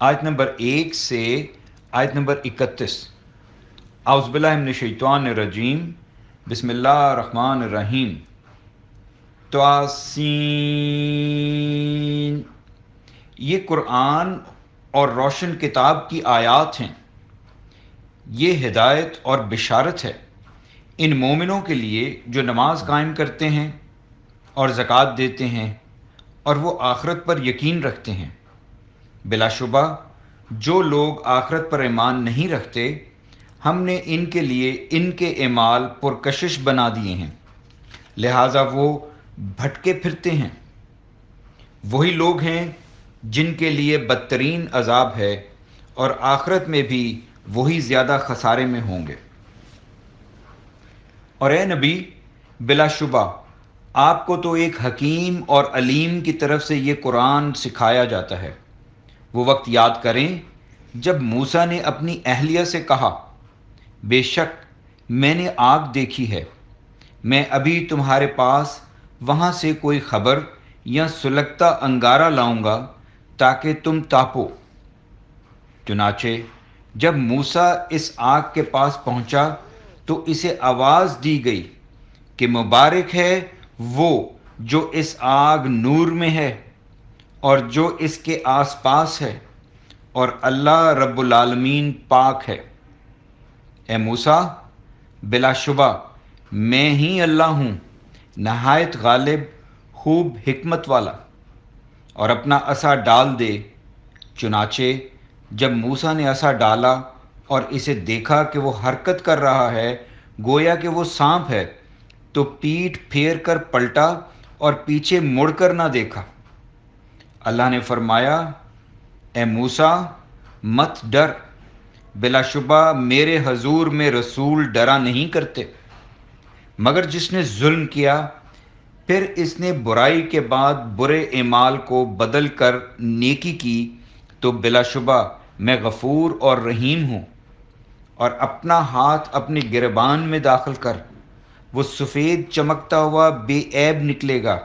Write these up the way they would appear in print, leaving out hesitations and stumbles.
آیت نمبر 1 سے آیت نمبر 31۔ اعوذ باللہ من الشیطان الرجیم، بسم اللہ الرحمن الرحیم۔ طاسین، یہ قرآن اور روشن کتاب کی آیات ہیں، یہ ہدایت اور بشارت ہے ان مومنوں کے لیے جو نماز قائم کرتے ہیں اور زکوٰۃ دیتے ہیں اور وہ آخرت پر یقین رکھتے ہیں۔ بلا شبہ جو لوگ آخرت پر ایمان نہیں رکھتے، ہم نے ان کے لیے ان کے اعمال پرکشش بنا دیے ہیں، لہٰذا وہ بھٹکے پھرتے ہیں۔ وہی لوگ ہیں جن کے لیے بدترین عذاب ہے، اور آخرت میں بھی وہی زیادہ خسارے میں ہوں گے۔ اور اے نبی، بلا شبہ آپ کو تو ایک حکیم اور علیم کی طرف سے یہ قرآن سکھایا جاتا ہے۔ وہ وقت یاد کریں جب موسیٰ نے اپنی اہلیہ سے کہا، بے شک میں نے آگ دیکھی ہے، میں ابھی تمہارے پاس وہاں سے کوئی خبر یا سلگتا انگارہ لاؤں گا تاکہ تم تاپو۔ چنانچہ جب موسیٰ اس آگ کے پاس پہنچا تو اسے آواز دی گئی کہ مبارک ہے وہ جو اس آگ نور میں ہے اور جو اس کے آس پاس ہے، اور اللہ رب العالمین پاک ہے۔ اے موسیٰ، بلا شبہ میں ہی اللہ ہوں، نہایت غالب، خوب حکمت والا۔ اور اپنا عصا ڈال دے۔ چنانچہ جب موسیٰ نے عصا ڈالا اور اسے دیکھا کہ وہ حرکت کر رہا ہے گویا کہ وہ سانپ ہے، تو پیٹھ پھیر کر پلٹا اور پیچھے مڑ کر نہ دیکھا۔ اللہ نے فرمایا، اے موسیٰ مت ڈر، بلا شبہ میرے حضور میں رسول ڈرا نہیں کرتے، مگر جس نے ظلم کیا پھر اس نے برائی کے بعد برے اعمال کو بدل کر نیکی کی، تو بلا شبہ میں غفور اور رحیم ہوں۔ اور اپنا ہاتھ اپنے گریبان میں داخل کر، وہ سفید چمکتا ہوا بے عیب نکلے گا۔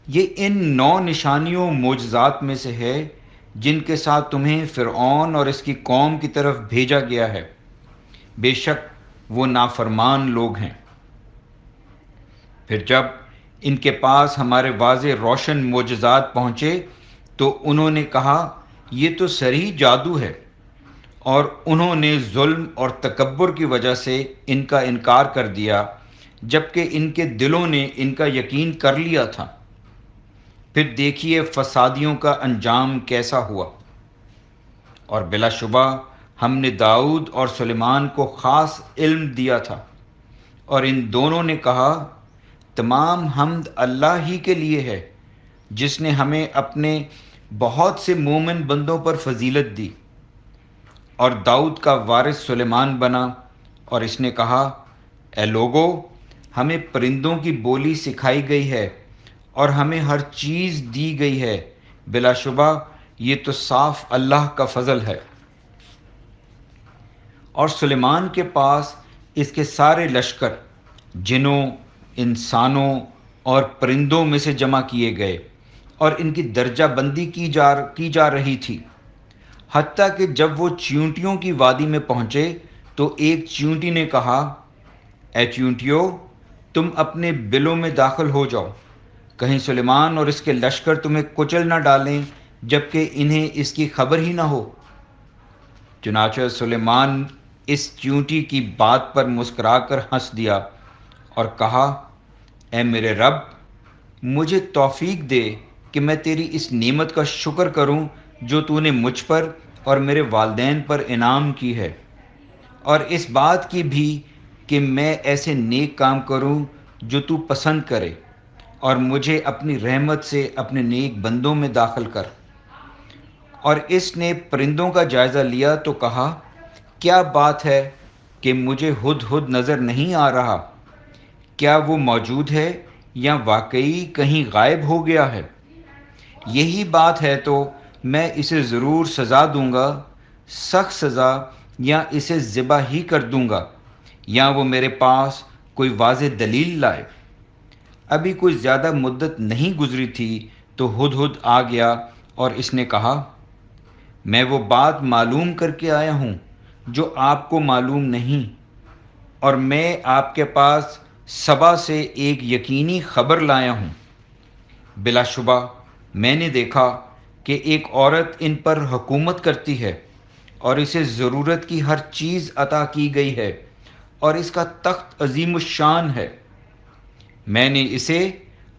یہ ان 9 نشانیوں معجزات میں سے ہے جن کے ساتھ تمہیں فرعون اور اس کی قوم کی طرف بھیجا گیا ہے، بے شک وہ نافرمان لوگ ہیں۔ پھر جب ان کے پاس ہمارے واضح روشن معجزات پہنچے تو انہوں نے کہا یہ تو صریح جادو ہے، اور انہوں نے ظلم اور تکبر کی وجہ سے ان کا انکار کر دیا، جبکہ ان کے دلوں نے ان کا یقین کر لیا تھا۔ پھر دیکھیے فسادیوں کا انجام کیسا ہوا۔ اور بلا شبہ ہم نے داؤد اور سلیمان کو خاص علم دیا تھا، اور ان دونوں نے کہا تمام حمد اللہ ہی کے لیے ہے جس نے ہمیں اپنے بہت سے مومن بندوں پر فضیلت دی۔ اور داؤد کا وارث سلیمان بنا، اور اس نے کہا، اے لوگو، ہمیں پرندوں کی بولی سکھائی گئی ہے اور ہمیں ہر چیز دی گئی ہے، بلا شبہ یہ تو صاف اللہ کا فضل ہے۔ اور سلیمان کے پاس اس کے سارے لشکر جنوں، انسانوں اور پرندوں میں سے جمع کیے گئے، اور ان کی درجہ بندی کی جا رہی تھی، حتیٰ کہ جب وہ چیونٹیوں کی وادی میں پہنچے تو ایک چیونٹی نے کہا، اے چیونٹیوں، تم اپنے بلوں میں داخل ہو جاؤ، کہیں سلیمان اور اس کے لشکر تمہیں کچل نہ ڈالیں جبکہ انہیں اس کی خبر ہی نہ ہو۔ چنانچہ سلیمان اس چیونٹی کی بات پر مسکرا کر ہنس دیا اور کہا، اے میرے رب، مجھے توفیق دے کہ میں تیری اس نعمت کا شکر کروں جو تو نے مجھ پر اور میرے والدین پر انعام کی ہے، اور اس بات کی بھی کہ میں ایسے نیک کام کروں جو تو پسند کرے، اور مجھے اپنی رحمت سے اپنے نیک بندوں میں داخل کر۔ اور اس نے پرندوں کا جائزہ لیا تو کہا، کیا بات ہے کہ مجھے ہدہد نظر نہیں آ رہا؟ کیا وہ موجود ہے یا واقعی کہیں غائب ہو گیا ہے؟ یہی بات ہے تو میں اسے ضرور سزا دوں گا، سخت سزا، یا اسے ذبح ہی کر دوں گا، یا وہ میرے پاس کوئی واضح دلیل لائے۔ ابھی کوئی زیادہ مدت نہیں گزری تھی تو ہدہد آ گیا اور اس نے کہا میں وہ بات معلوم کر کے آیا ہوں جو آپ کو معلوم نہیں، اور میں آپ کے پاس سبا سے ایک یقینی خبر لایا ہوں۔ بلا شبہ میں نے دیکھا کہ ایک عورت ان پر حکومت کرتی ہے اور اسے ضرورت کی ہر چیز عطا کی گئی ہے اور اس کا تخت عظیم الشان ہے۔ میں نے اسے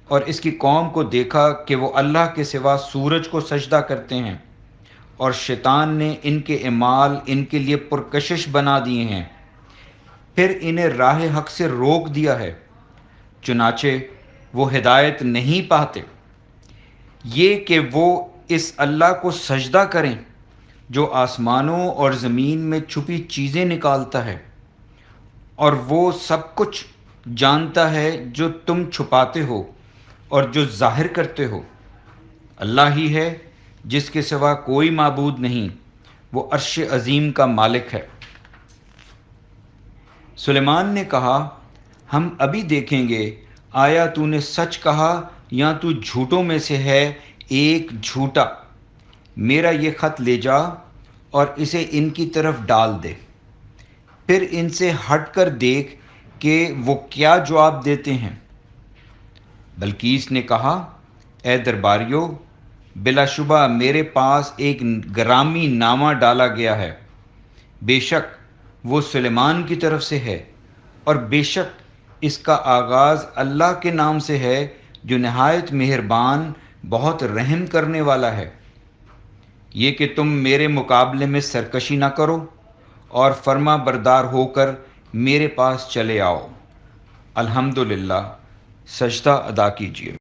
اور اس کی قوم کو دیکھا کہ وہ اللہ کے سوا سورج کو سجدہ کرتے ہیں، اور شیطان نے ان کے اعمال ان کے لیے پرکشش بنا دیے ہیں، پھر انہیں راہ حق سے روک دیا ہے، چنانچہ وہ ہدایت نہیں پاتے۔ یہ کہ وہ اس اللہ کو سجدہ کریں جو آسمانوں اور زمین میں چھپی چیزیں نکالتا ہے، اور وہ سب کچھ جانتا ہے جو تم چھپاتے ہو اور جو ظاہر کرتے ہو۔ اللہ ہی ہے جس کے سوا کوئی معبود نہیں، وہ عرش عظیم کا مالک ہے۔ سلیمان نے کہا ہم ابھی دیکھیں گے آیا تو نے سچ کہا یا تو جھوٹوں میں سے ہے ایک جھوٹا۔ میرا یہ خط لے جا اور اسے ان کی طرف ڈال دے، پھر ان سے ہٹ کر دیکھ کہ وہ کیا جواب دیتے ہیں۔ بلقیس نے کہا اے درباریو، بلا شبہ میرے پاس ایک گرامی نامہ ڈالا گیا ہے، بے شک وہ سلیمان کی طرف سے ہے، اور بے شک اس کا آغاز اللہ کے نام سے ہے جو نہایت مہربان بہت رحم کرنے والا ہے۔ یہ کہ تم میرے مقابلے میں سرکشی نہ کرو اور فرما بردار ہو کر میرے پاس چلے آؤ۔ الحمدللہ، سجدہ ادا کیجیے۔